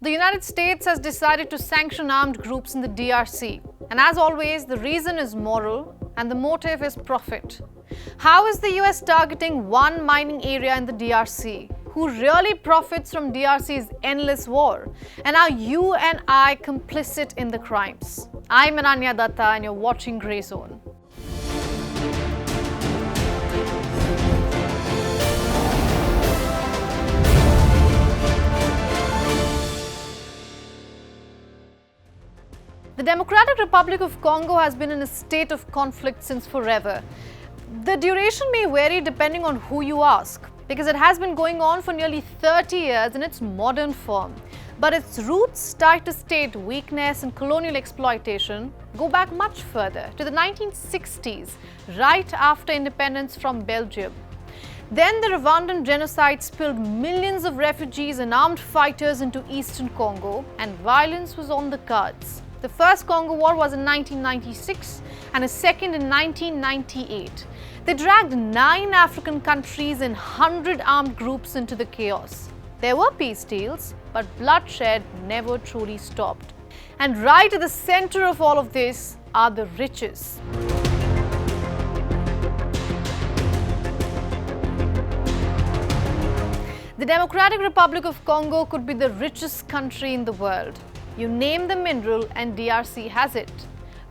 The United States has decided to sanction armed groups in the DRC. And as always, the reason is moral and the motive is profit. How is the US targeting one mining area in the DRC? Who really profits from DRC's endless war? And are you and I complicit in the crimes? I'm Ananya Datta and you're watching Grey Zone. The Democratic Republic of Congo has been in a state of conflict since forever. The duration may vary depending on who you ask, because it has been going on for nearly 30 years in its modern form. But its roots tied to state weakness and colonial exploitation go back much further, to the 1960s, right after independence from Belgium. Then the Rwandan genocide spilled millions of refugees and armed fighters into eastern Congo, and violence was on the cards. The first Congo War was in 1996 and a second in 1998. They dragged 9 African countries and 100 armed groups into the chaos. There were peace deals, but bloodshed never truly stopped. And right at the center of all of this are the riches. The Democratic Republic of Congo could be the richest country in the world. You name the mineral and DRC has it.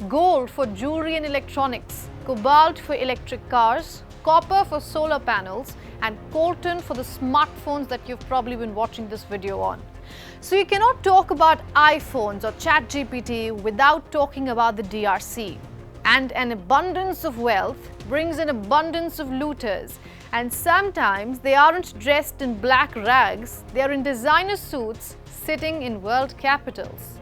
Gold for jewelry and electronics, cobalt for electric cars, copper for solar panels, and coltan for the smartphones that you've probably been watching this video on. So you cannot talk about iPhones or ChatGPT without talking about the DRC. And an abundance of wealth brings an abundance of looters. And sometimes they aren't dressed in black rags, they are in designer suits sitting in world capitals.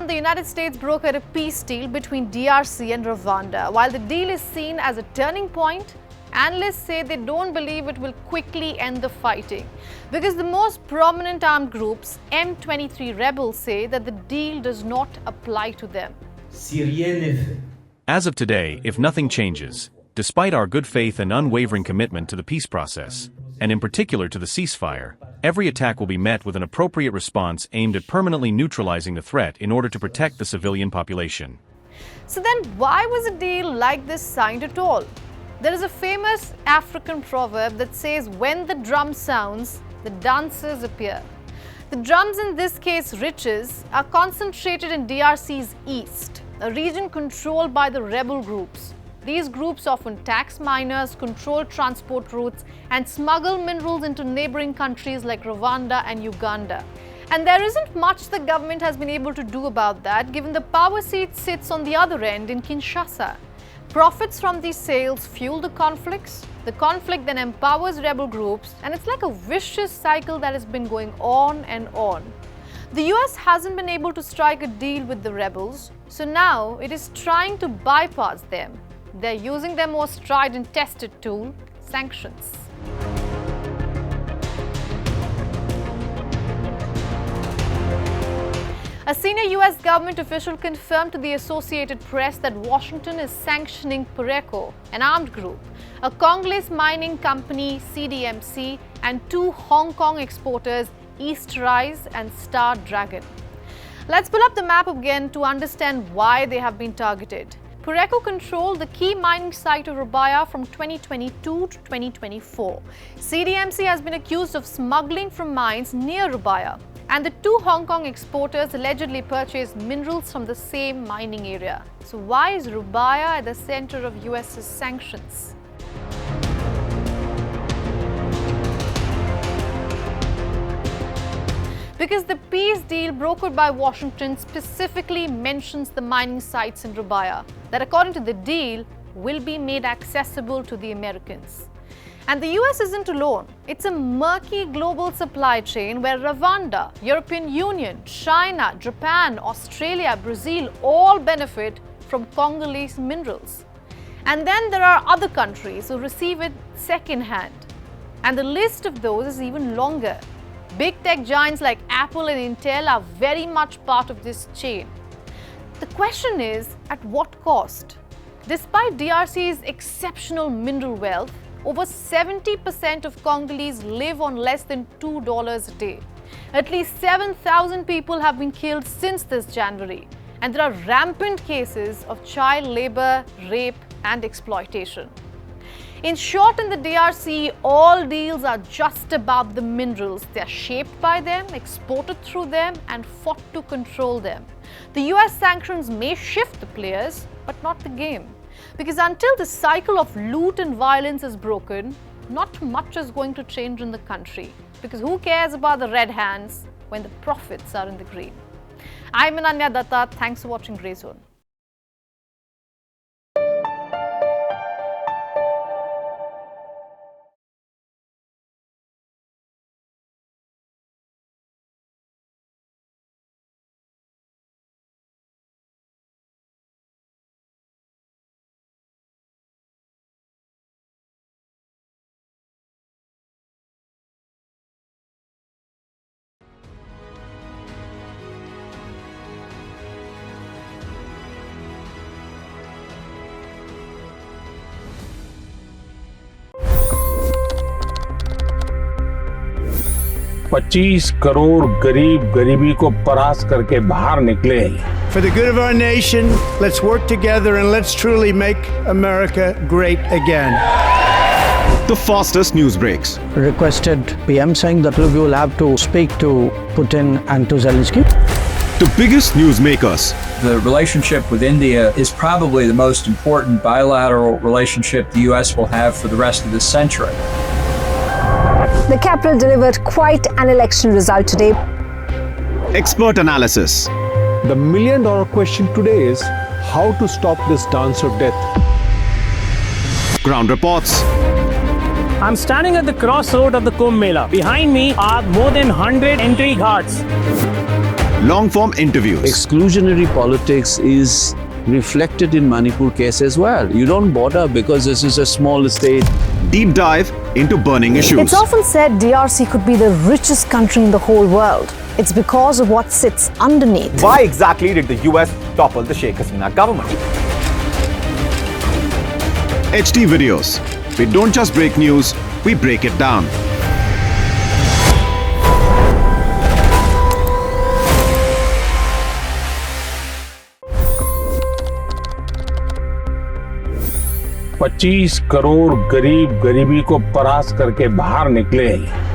The United States brokered a peace deal between DRC and Rwanda. While the deal is seen as a turning point, analysts say they don't believe it will quickly end the fighting, because the most prominent armed groups, M23 rebels, say that the deal does not apply to them. As of today, if nothing changes, despite our good faith and unwavering commitment to the peace process, and in particular to the ceasefire, every attack will be met with an appropriate response aimed at permanently neutralizing the threat in order to protect the civilian population. So then why was a deal like this signed at all? There is a famous African proverb that says, when the drum sounds, the dancers appear. The drums, in this case riches, are concentrated in DRC's east, a region controlled by the rebel groups. These groups often tax miners, control transport routes, and smuggle minerals into neighboring countries like Rwanda and Uganda. And there isn't much the government has been able to do about that, given the power seat sits on the other end in Kinshasa. Profits from these sales fuel the conflict then empowers rebel groups, and it's like a vicious cycle that has been going on and on. The US hasn't been able to strike a deal with the rebels, so now it is trying to bypass them. They're using their most tried and tested tool, sanctions. A senior US government official confirmed to the Associated Press that Washington is sanctioning Pareco, an armed group, a Congolese mining company, CDMC, and 2 Hong Kong exporters, East Rise and Star Dragon. Let's pull up the map again to understand why they have been targeted. Pareco controlled the key mining site of Rubaya from 2022 to 2024. CDMC has been accused of smuggling from mines near Rubaya, and the 2 Hong Kong exporters allegedly purchased minerals from the same mining area. So why is Rubaya at the center of US's sanctions? Because the peace deal brokered by Washington specifically mentions the mining sites in Rubaya that, according to the deal, will be made accessible to the Americans. And the US isn't alone. It's a murky global supply chain where Rwanda, European Union, China, Japan, Australia, Brazil all benefit from Congolese minerals. And then there are other countries who receive it second-hand. And the list of those is even longer. Big tech giants like Apple and Intel are very much part of this chain. The question is, at what cost? Despite DRC's exceptional mineral wealth, Over 70% of Congolese live on less than $2 a day. At least 7,000 people have been killed since this January, and there are rampant cases of child labor, rape, and exploitation. In short, in the DRC, all deals are just about the minerals. They are shaped by them, exported through them, and fought to control them. The US sanctions may shift the players, but not the game. Because until the cycle of loot and violence is broken, not much is going to change in the country. Because who cares about the red hands when the profits are in the green? I'm Ananya Datta. Thanks for watching Grey Zone. $25 crore गरीब गरीबी को परास्त करके बाहर निकले। For the good of our nation, let's work together and let's truly make America great again. The fastest news breaks. Requested PM saying that we will have to speak to Putin and to Zelensky. The biggest news makers. The relationship with India is probably the most important bilateral relationship the US will have for the rest of this century. The capital delivered quite an election result today. Expert analysis. The million-dollar question today is how to stop this dance of death. Ground reports. I'm standing at the crossroad of the Kumbh Mela. Behind me are more than 100 entry ghats. Long-form interviews. Exclusionary politics is reflected in Manipur case as well. You don't bother because this is a small state. Deep dive into burning issues. It's often said DRC could be the richest country in the whole world. It's because of what sits underneath. Why exactly did the US topple the Sheikh Hasina government? HD videos. We don't just break news, we break it down. $25 crore गरीब गरीबी को परास्त करके बाहर निकले।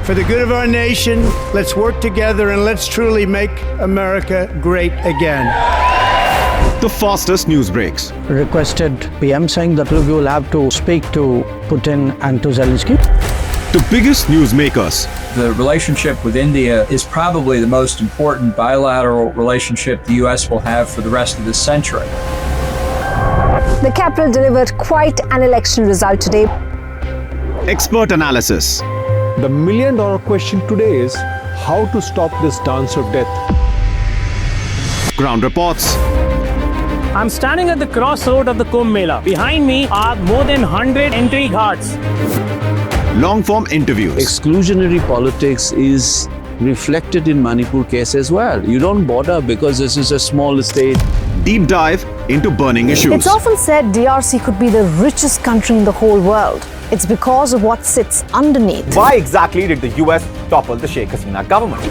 For the good of our nation, let's work together and let's truly make America great again. The fastest news breaks. Requested PM saying that we will have to speak to Putin and to Zelensky. The biggest news makers. The relationship with India is probably the most important bilateral relationship the US will have for the rest of this century. The capital delivered quite an election result today. Expert analysis. The million-dollar question today is how to stop this dance of death. Ground reports. I'm standing at the crossroad of the Kumbh Mela. Behind me are more than 100 entry ghats. Long-form interviews. Exclusionary politics is reflected in Manipur case as well. You don't bother because this is a small state. Deep dive into burning issues. It's often said DRC could be the richest country in the whole world. It's because of what sits underneath. Why exactly did the US topple the Sheikh Hasina government?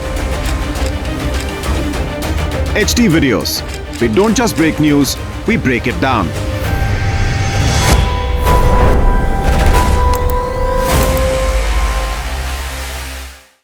HD videos. We don't just break news, we break it down.